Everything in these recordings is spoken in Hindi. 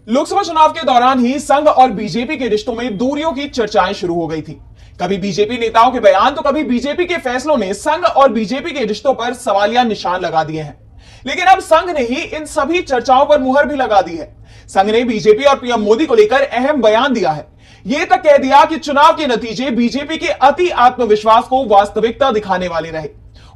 लोकसभा चुनाव के दौरान ही संघ और बीजेपी के रिश्तों में दूरियों की चर्चाएं शुरू हो गई थी। कभी बीजेपी नेताओं के बयान तो कभी बीजेपी के फैसलों ने संघ और बीजेपी के रिश्तों पर सवालिया निशान लगा दिए हैं। लेकिन अब संघ ने ही इन सभी चर्चाओं पर मुहर भी लगा दी है। संघ ने बीजेपी और पीएम मोदी को लेकर अहम बयान दिया है। यह तक कह दिया कि चुनाव के नतीजे बीजेपी के अति आत्मविश्वास को वास्तविकता दिखाने वाले रहे।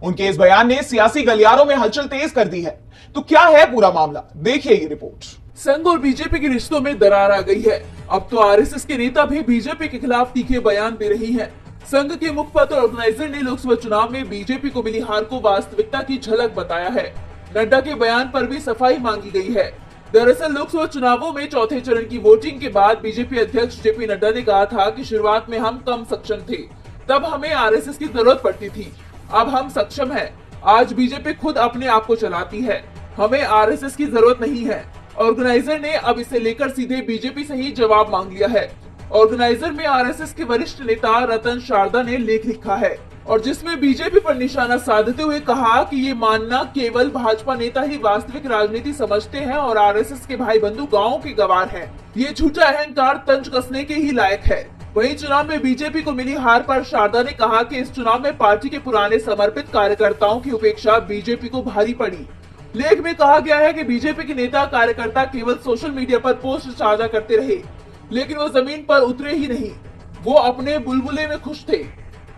उनके इस बयान ने सियासी गलियारों में हलचल तेज कर दी है। तो क्या है पूरा मामला, देखिए ये रिपोर्ट। संघ और बीजेपी के रिश्तों में दरार आ गई है। अब तो आरएसएस के नेता भी बीजेपी के खिलाफ तीखे बयान दे रही हैं। संघ के मुखपत्र ऑर्गेनाइजर ने लोकसभा चुनाव में बीजेपी को मिली हार को वास्तविकता की झलक बताया है। नड्डा के बयान पर भी सफाई मांगी गई है। दरअसल लोकसभा चुनावों में चौथे चरण की वोटिंग के बाद बीजेपी अध्यक्ष जेपी नड्डा ने कहा था कि शुरुआत में हम कम सक्षम थे, तब हमें आरएसएस की जरूरत पड़ती थी। अब हम सक्षम हैं। आज बीजेपी खुद अपने आप को चलाती है, हमें आरएसएस की जरूरत नहीं है। ऑर्गेनाइजर ने अब इसे लेकर सीधे बीजेपी से ही जवाब मांग लिया है। ऑर्गेनाइजर में आरएसएस के वरिष्ठ नेता रतन शारदा ने लेख लिखा है और जिसमें बीजेपी पर निशाना साधते हुए कहा कि ये मानना केवल भाजपा नेता ही वास्तविक राजनीति समझते हैं और आरएसएस के भाई बंधु गांवों के गवार हैं। ये झूठा अहंकार तंज कसने के ही लायक है। वहीं चुनाव में बीजेपी को मिली हार पर शारदा ने कहा कि इस चुनाव में पार्टी के पुराने समर्पित कार्यकर्ताओं की उपेक्षा बीजेपी को भारी पड़ी। लेख में कहा गया है कि बीजेपी के नेता कार्यकर्ता केवल सोशल मीडिया पर पोस्ट साझा करते रहे, लेकिन वो जमीन पर उतरे ही नहीं। वो अपने बुलबुले में खुश थे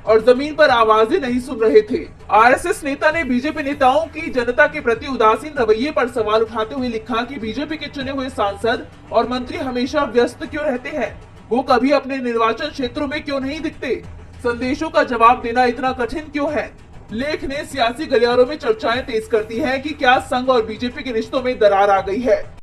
और जमीन पर आवाजें नहीं सुन रहे थे। आरएसएस नेता ने बीजेपी नेताओं की जनता के प्रति उदासीन रवैये पर सवाल उठाते हुए लिखा कि बीजेपी के चुने हुए सांसद और मंत्री हमेशा व्यस्त क्यों रहते हैं, वो कभी अपने निर्वाचन क्षेत्रों में क्यों नहीं दिखते, संदेशों का जवाब देना इतना कठिन क्यों है। लेख ने सियासी गलियारों में चर्चाएं तेज कर दी हैं कि क्या संघ और बीजेपी के रिश्तों में दरार आ गई है।